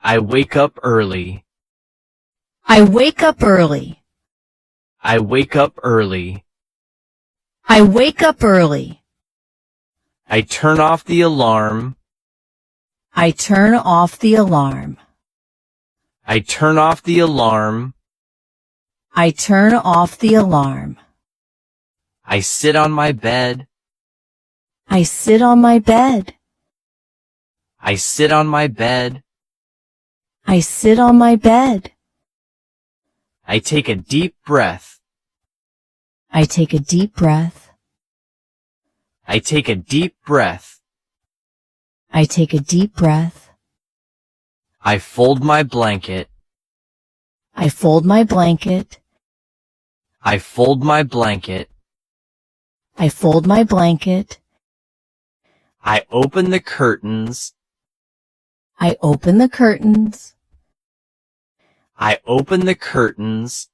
I wake up early. I wake up early. I wake up early. I wake up early. I turn off the alarm. I turn off the alarm. I turn off the alarm. I turn off the alarm. I sit on my bed. I sit on my bed. I sit on my bed. I sit on my bed. I take a deep breath. I take a deep breath. I take a deep breath. I take a deep breath. I fold my blanket. I fold my blanket. I fold my blanket. I fold my blanket. I open the curtains. I open the curtains. I open the curtains.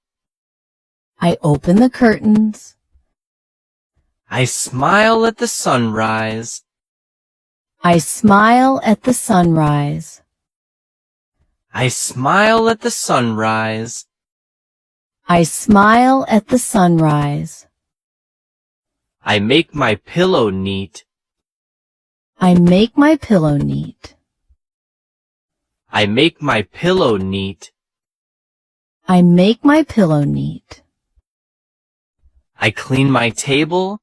I open the curtains. I smile at the sunrise. I smile at the sunrise. I smile at the sunrise. I smile at the sunrise. I make my pillow neat. I make my pillow neat. I make my pillow neat. I make my pillow neat. I clean my table.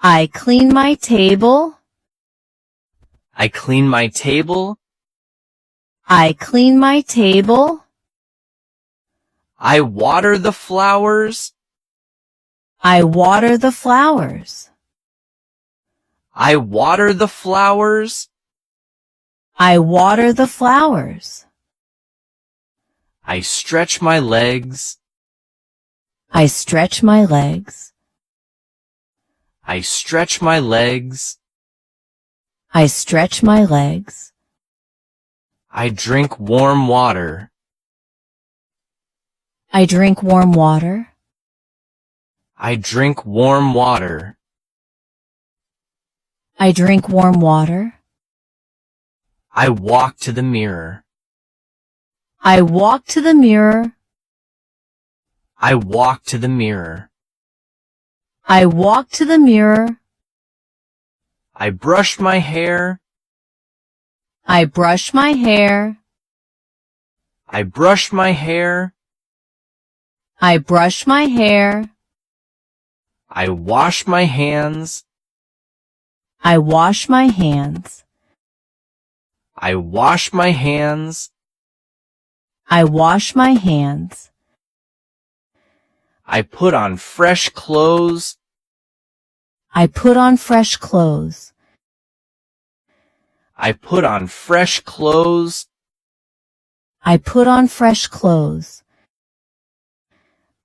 I clean my table. I clean my table. I clean my table. I water the flowers. I water the flowers. I water the flowers. I water the flowers. I stretch my legs. I stretch my legs. I stretch my legs. I stretch my legs. I drink warm water. I drink warm water. I drink warm water. I drink warm water. I walk to the mirror. I walk to the mirror. I walk to the mirror. I walk to the mirror. I brush my hair. I brush my hair. I brush my hair. I brush my hair. I wash my hands. I wash my hands. I wash my hands. I wash my hands. I put on fresh clothes. I put on fresh clothes. I put on fresh clothes. I put on fresh clothes.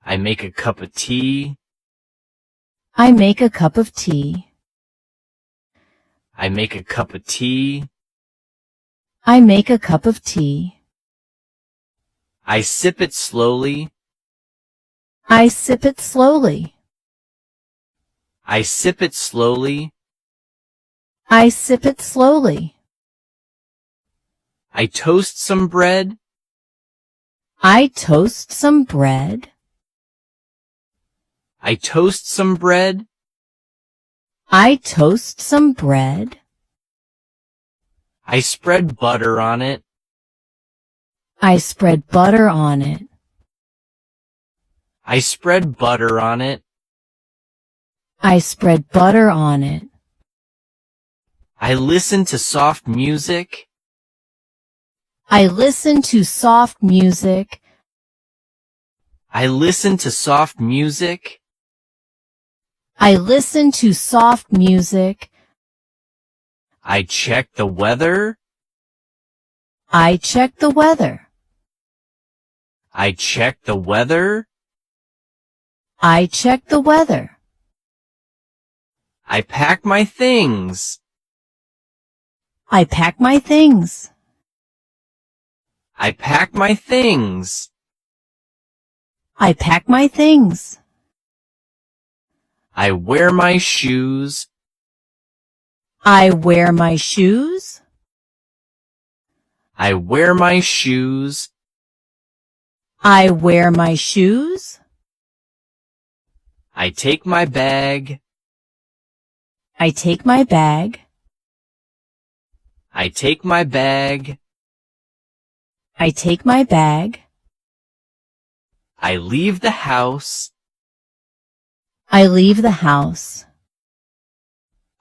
I make a cup of tea. I make a cup of tea. I make a cup of tea. I make a cup of tea. I sip it slowly. I sip it slowly. I sip it slowly. I sip it slowly. I toast some bread. I toast some bread. I toast some bread. I toast some bread. I spread butter on it. I spread butter on it. I spread butter on it. I spread butter on it. I listen to soft music. I listen to soft music. I listen to soft music. I listen to soft music. I check the weather. I check the weather. I check the weather. I check the weather. I pack my things. I pack my things. I pack my things. I pack my things. I wear my shoes. I wear my shoes. I wear my shoes. I wear my shoes. I take my bag. I take my bag. I take my bag. I take my bag. I leave the house. I leave the house.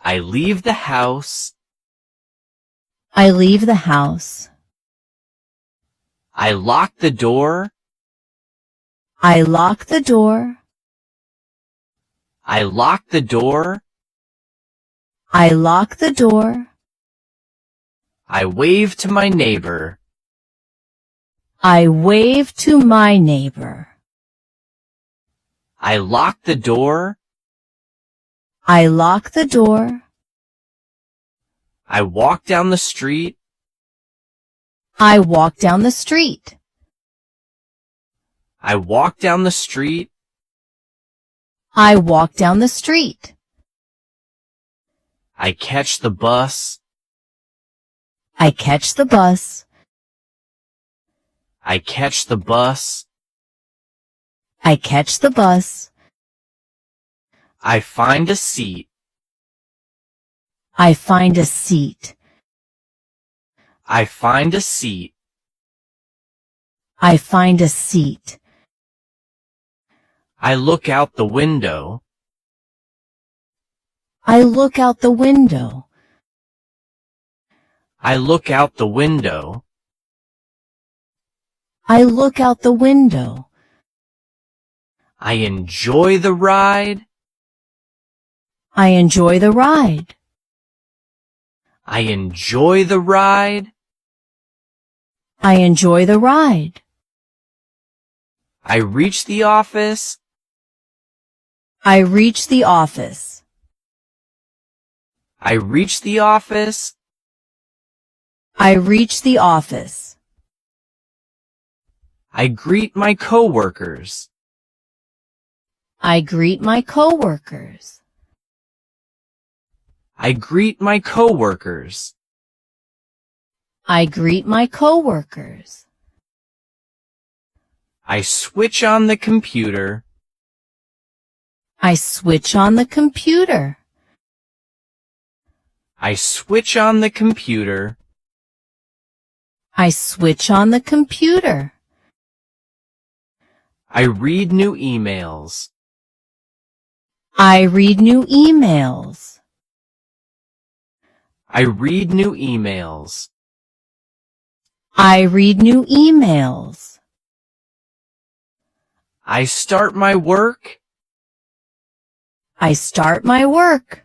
I leave the house. I leave the house. I lock the door. I lock the door. I lock the door. I lock the door. I wave to my neighbor. I wave to my neighbor. I lock the door. I lock the door. I walk down the street. I walk down the street. I walk down the street. I walk down the street. I catch the bus. I catch the bus. I catch the bus. I catch the bus. I find a seat. I find a seat. I find a seat. I find a seat. I look out the window. I look out the window. I look out the window. I look out the window. I enjoy the ride. I enjoy the ride. I enjoy the ride. I enjoy the ride. I reach the office. I reach the office. I reach the office. I reach the office. I greet my coworkers. I greet my coworkers. I greet my coworkers. I greet my coworkers. I switch on the computer. I switch on the computer. I switch on the computer. I switch on the computer. I read new emails. I read new emails. I read new emails. I read new emails. I start my work. I start my work.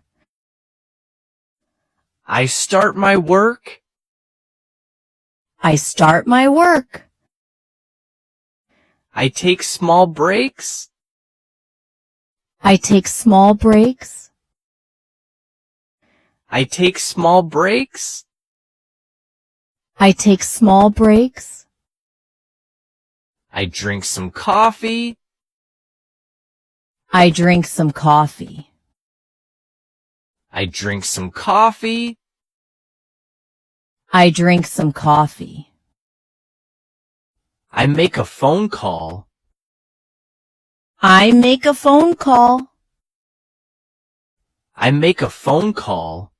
I start my work. I start my work. I take small breaks. I take small breaks. I take small breaks. I take small breaks. I drink some coffee. I drink some coffee. I drink some coffee. I drink some coffee. I make a phone call. I make a phone call. I make a phone call.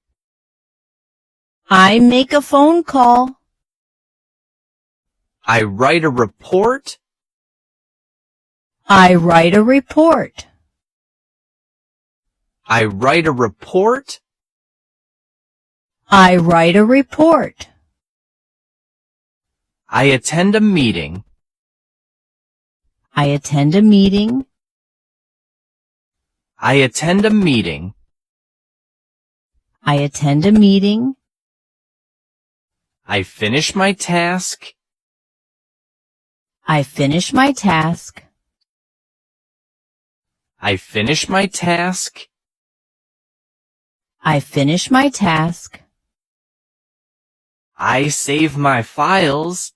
I make a phone call. I write a report. I write a report. I write a report. I write a report. I attend a meeting. I attend a meeting. I attend a meeting. I attend a meeting. I finish my task. I finish my task. I finish my task. I finish my task. I save my files.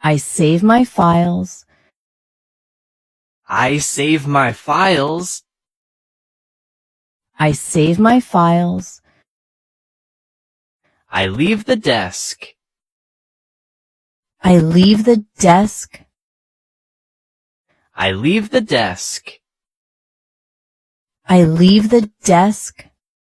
I save my files. I save my files. I save my files. I leave the desk. I leave the desk. I leave the desk. I leave the desk.